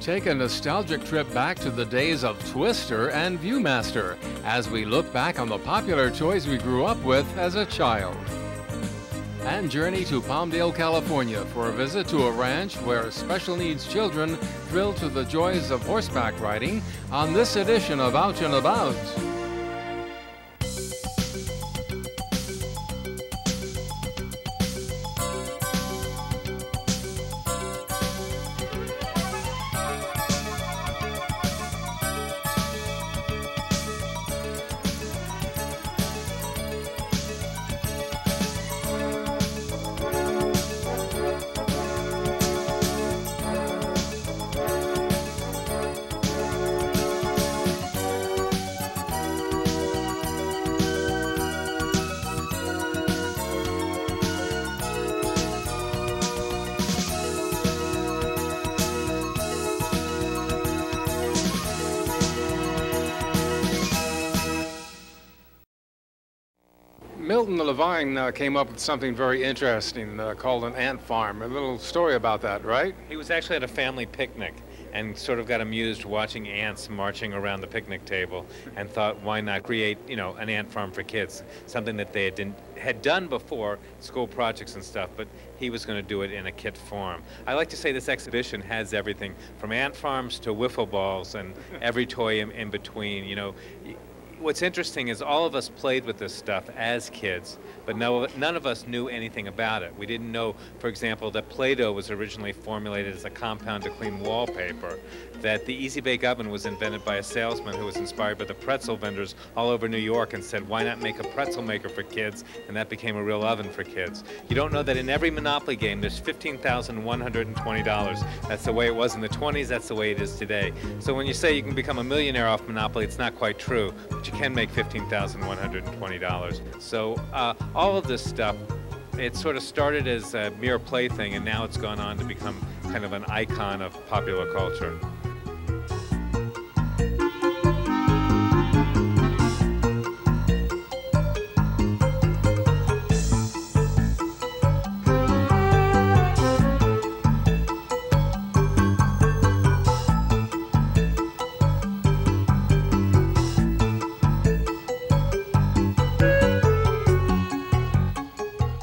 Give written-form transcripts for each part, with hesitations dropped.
Take a nostalgic trip back to the days of Twister and Viewmaster as we look back on the popular toys we grew up with as a child. And journey to Palmdale, California for a visit to a ranch where special needs children thrill to the joys of horseback riding on this edition of Out and About. Milton Levine came up with something very interesting called an ant farm. A little story about that, right? He was actually at a family picnic and sort of got amused watching ants marching around the picnic table and thought, why not create, an ant farm for kids, something that they had done before, school projects and stuff, but he was going to do it in a kit form. I like to say this exhibition has everything from ant farms to wiffle balls and every toy in between. What's interesting is all of us played with this stuff as kids, but none of us knew anything about it. We didn't know, for example, that Play-Doh was originally formulated as a compound to clean wallpaper, that the Easy Bake Oven was invented by a salesman who was inspired by the pretzel vendors all over New York and said, why not make a pretzel maker for kids? And that became a real oven for kids. You don't know that in every Monopoly game there's $15,120. That's the way it was in the 20s, that's the way it is today. So when you say you can become a millionaire off Monopoly, it's not quite true, but you can make $15,120. So all of this stuff, it sort of started as a mere plaything, and now it's gone on to become kind of an icon of popular culture.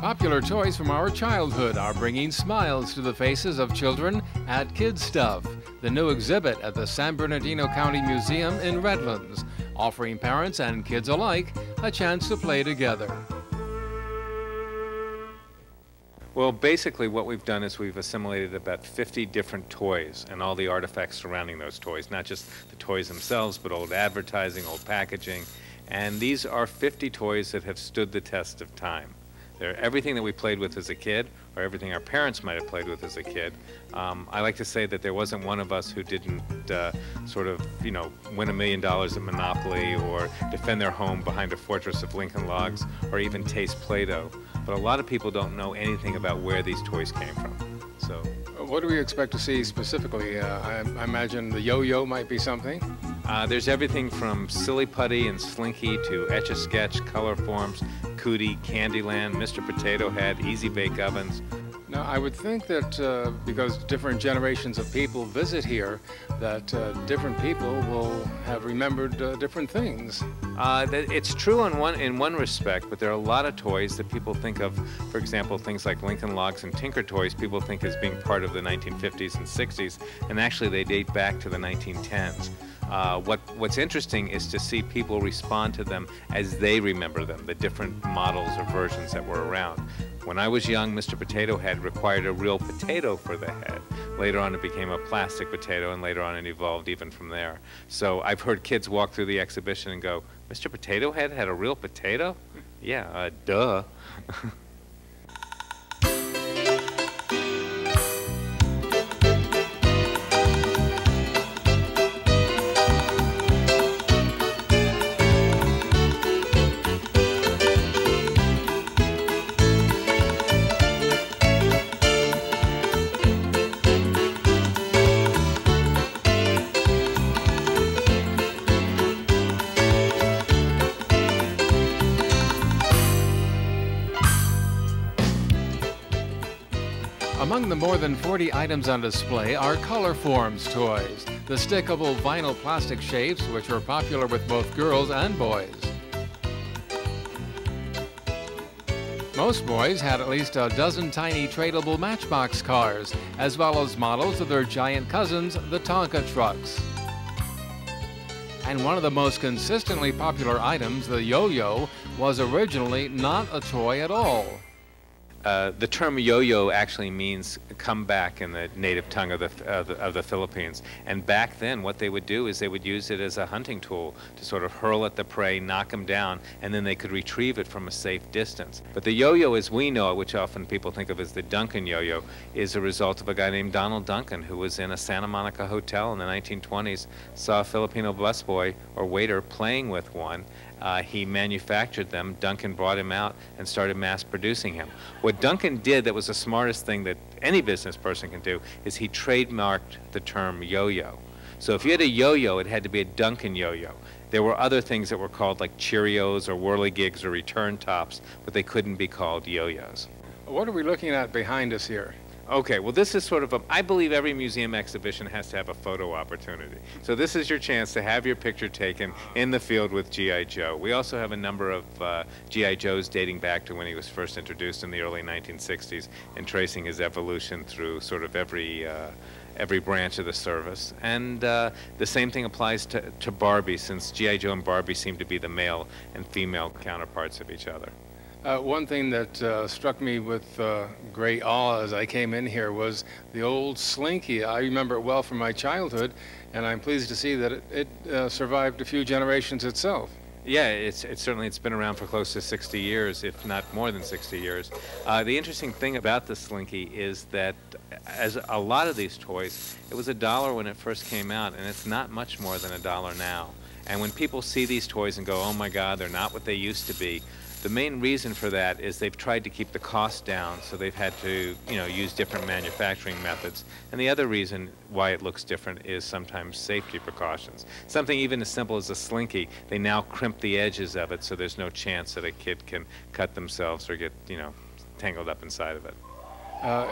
Popular toys from our childhood are bringing smiles to the faces of children at Kids Stuff, the new exhibit at the San Bernardino County Museum in Redlands, offering parents and kids alike a chance to play together. Well, basically what we've done is we've assimilated about 50 different toys and all the artifacts surrounding those toys, not just the toys themselves, but old advertising, old packaging, and these are 50 toys that have stood the test of time. They're everything that we played with as a kid, or everything our parents might have played with as a kid. I like to say that there wasn't one of us who didn't win $1 million at Monopoly, or defend their home behind a fortress of Lincoln Logs, or even taste Play-Doh. But a lot of people don't know anything about where these toys came from. So, what do we expect to see specifically? I imagine the yo-yo might be something. There's everything from Silly Putty and Slinky to Etch-a-Sketch, Color Forms, Cootie, Candyland, Mr. Potato Head, Easy Bake Ovens. Now, I would think that because different generations of people visit here, that different people will have remembered different things. It's true in one respect, but there are a lot of toys that people think of, for example, things like Lincoln Logs and Tinker Toys, people think as being part of the 1950s and 60s, and actually they date back to the 1910s. What's interesting is to see people respond to them as they remember them, the different models or versions that were around. When I was young, Mr. Potato Head required a real potato for the head. Later on it became a plastic potato, and later on it evolved even from there. So I've heard kids walk through the exhibition and go, Mr. Potato Head had a real potato? Yeah, duh. Among the more than 40 items on display are Colorforms toys, the stickable vinyl plastic shapes which were popular with both girls and boys. Most boys had at least a dozen tiny tradable Matchbox cars, as well as models of their giant cousins, the Tonka trucks. And one of the most consistently popular items, the yo-yo, was originally not a toy at all. The term yo-yo actually means come back in the native tongue of the Philippines. And back then, what they would do is they would use it as a hunting tool to sort of hurl at the prey, knock them down, and then they could retrieve it from a safe distance. But the yo-yo as we know it, which often people think of as the Duncan yo-yo, is a result of a guy named Donald Duncan, who was in a Santa Monica hotel in the 1920s, saw a Filipino busboy or waiter playing with one. He manufactured them. Duncan brought him out and started mass producing him. What Duncan did that was the smartest thing that any business person can do is he trademarked the term yo-yo. So if you had a yo-yo, it had to be a Duncan yo-yo. There were other things that were called like Cheerios or Whirligigs or Return Tops, but they couldn't be called yo-yos. What are we looking at behind us here? Okay, well this is sort of I believe every museum exhibition has to have a photo opportunity. So this is your chance to have your picture taken in the field with G.I. Joe. We also have a number of G.I. Joes dating back to when he was first introduced in the early 1960s and tracing his evolution through sort of every branch of the service. And the same thing applies to Barbie, since G.I. Joe and Barbie seem to be the male and female counterparts of each other. One thing that struck me with great awe as I came in here was the old Slinky. I remember it well from my childhood, and I'm pleased to see that it survived a few generations itself. Yeah, it's been around for close to 60 years, if not more than 60 years. The interesting thing about the Slinky is that, as a lot of these toys, it was $1 when it first came out, and it's not much more than $1 now. And when people see these toys and go, oh my God, they're not what they used to be, the main reason for that is they've tried to keep the cost down, so they've had to, use different manufacturing methods. And the other reason why it looks different is sometimes safety precautions. Something even as simple as a Slinky, they now crimp the edges of it so there's no chance that a kid can cut themselves or get, tangled up inside of it.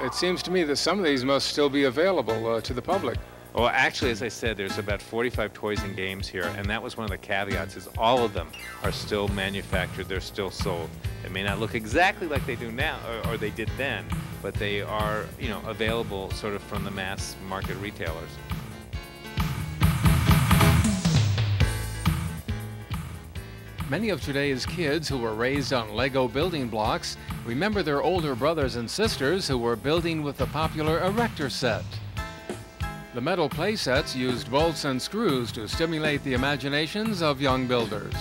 It seems to me that some of these must still be available to the public. Well, actually, as I said, there's about 45 toys and games here, and that was one of the caveats, is all of them are still manufactured, they're still sold. They may not look exactly like they do now, or they did then, but they are, available sort of from the mass market retailers. Many of today's kids who were raised on Lego building blocks remember their older brothers and sisters who were building with the popular Erector set. The metal play sets used bolts and screws to stimulate the imaginations of young builders.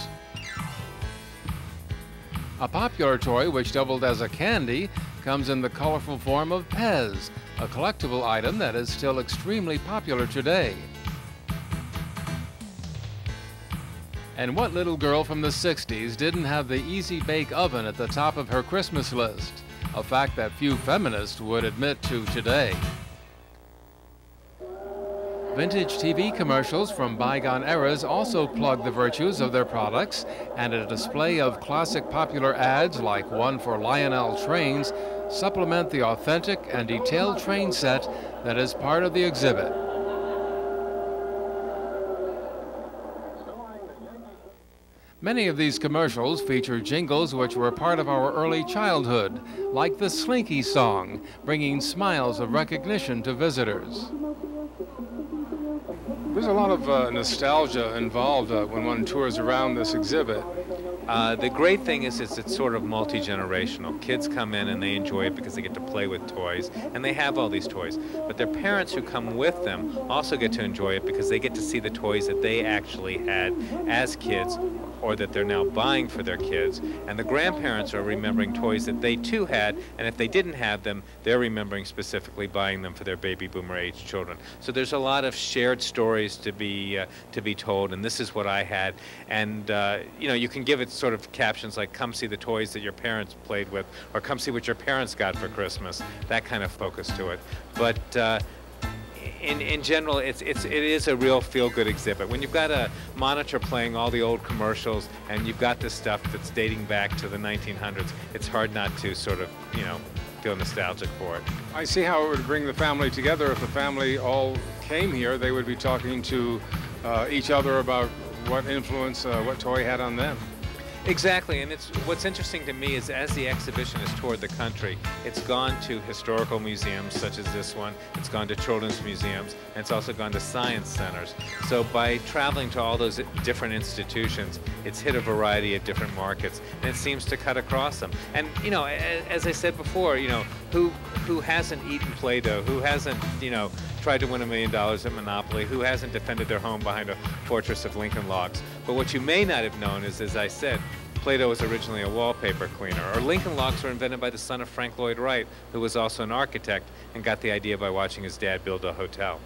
A popular toy which doubled as a candy comes in the colorful form of Pez, a collectible item that is still extremely popular today. And what little girl from the 60s didn't have the Easy Bake Oven at the top of her Christmas list? A fact that few feminists would admit to today. Vintage TV commercials from bygone eras also plug the virtues of their products, and a display of classic popular ads like one for Lionel trains supplement the authentic and detailed train set that is part of the exhibit. Many of these commercials feature jingles which were part of our early childhood, like the Slinky song, bringing smiles of recognition to visitors. There's a lot of nostalgia involved when one tours around this exhibit. The great thing is it's sort of multi-generational. Kids come in and they enjoy it because they get to play with toys, and they have all these toys. But their parents who come with them also get to enjoy it because they get to see the toys that they actually had as kids, or that they're now buying for their kids. And the grandparents are remembering toys that they too had, and if they didn't have them, they're remembering specifically buying them for their baby boomer age children. So there's a lot of shared stories to be told, and this is what I had. And you can give it sort of captions like, come see the toys that your parents played with, or come see what your parents got for Christmas, that kind of focus to it. But in general, it is a real feel-good exhibit. When you've got a monitor playing all the old commercials and you've got this stuff that's dating back to the 1900s, it's hard not to sort of, feel nostalgic for it. I see how it would bring the family together. If the family all came here, they would be talking to each other about what influence, what toy had on them. Exactly, and what's interesting to me is as the exhibition has toured the country, it's gone to historical museums such as this one, it's gone to children's museums, and it's also gone to science centers. So by traveling to all those different institutions, it's hit a variety of different markets, and it seems to cut across them. And you know, as I said before, you know, who hasn't eaten Play-Doh, who hasn't, you know, tried to win $1 million at Monopoly, who hasn't defended their home behind a fortress of Lincoln Logs. But what you may not have known is, as I said, Play-Doh was originally a wallpaper cleaner, or Lincoln Logs were invented by the son of Frank Lloyd Wright, who was also an architect and got the idea by watching his dad build a hotel.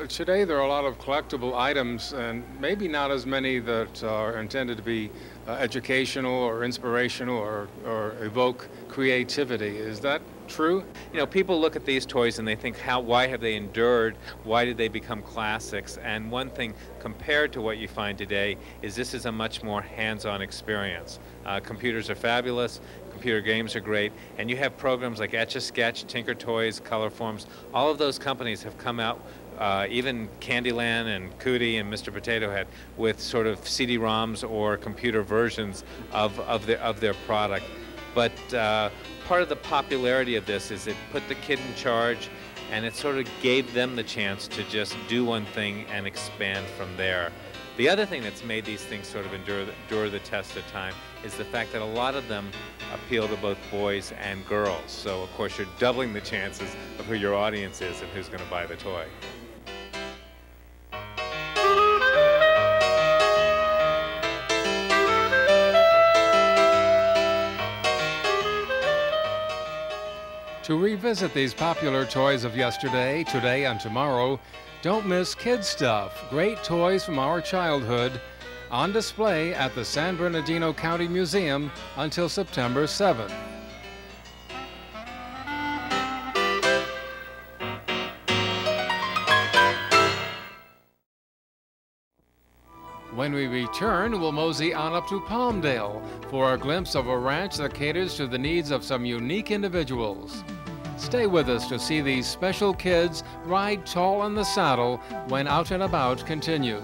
Today there are a lot of collectible items, and maybe not as many that are intended to be educational or inspirational or evoke creativity. Is that true? You know, people look at these toys and they think, why have they endured? Why did they become classics? And one thing compared to what you find today is this is a much more hands-on experience. Computers are fabulous, computer games are great, and you have programs like Etch-a-Sketch, Tinker Toys, Colorforms. All of those companies have come out, even Candyland and Cootie and Mr. Potato Head, with sort of CD-ROMs or computer versions of their product. But part of the popularity of this is it put the kid in charge, and it sort of gave them the chance to just do one thing and expand from there. The other thing that's made these things sort of endure the test of time is the fact that a lot of them appeal to both boys and girls. So, of course, you're doubling the chances of who your audience is and who's going to buy the toy. To revisit these popular toys of yesterday, today, and tomorrow, don't miss Kid Stuff, great toys from our childhood, on display at the San Bernardino County Museum until September 7th. When we return, we'll mosey on up to Palmdale for a glimpse of a ranch that caters to the needs of some unique individuals. Stay with us to see these special kids ride tall in the saddle when Out and About continues.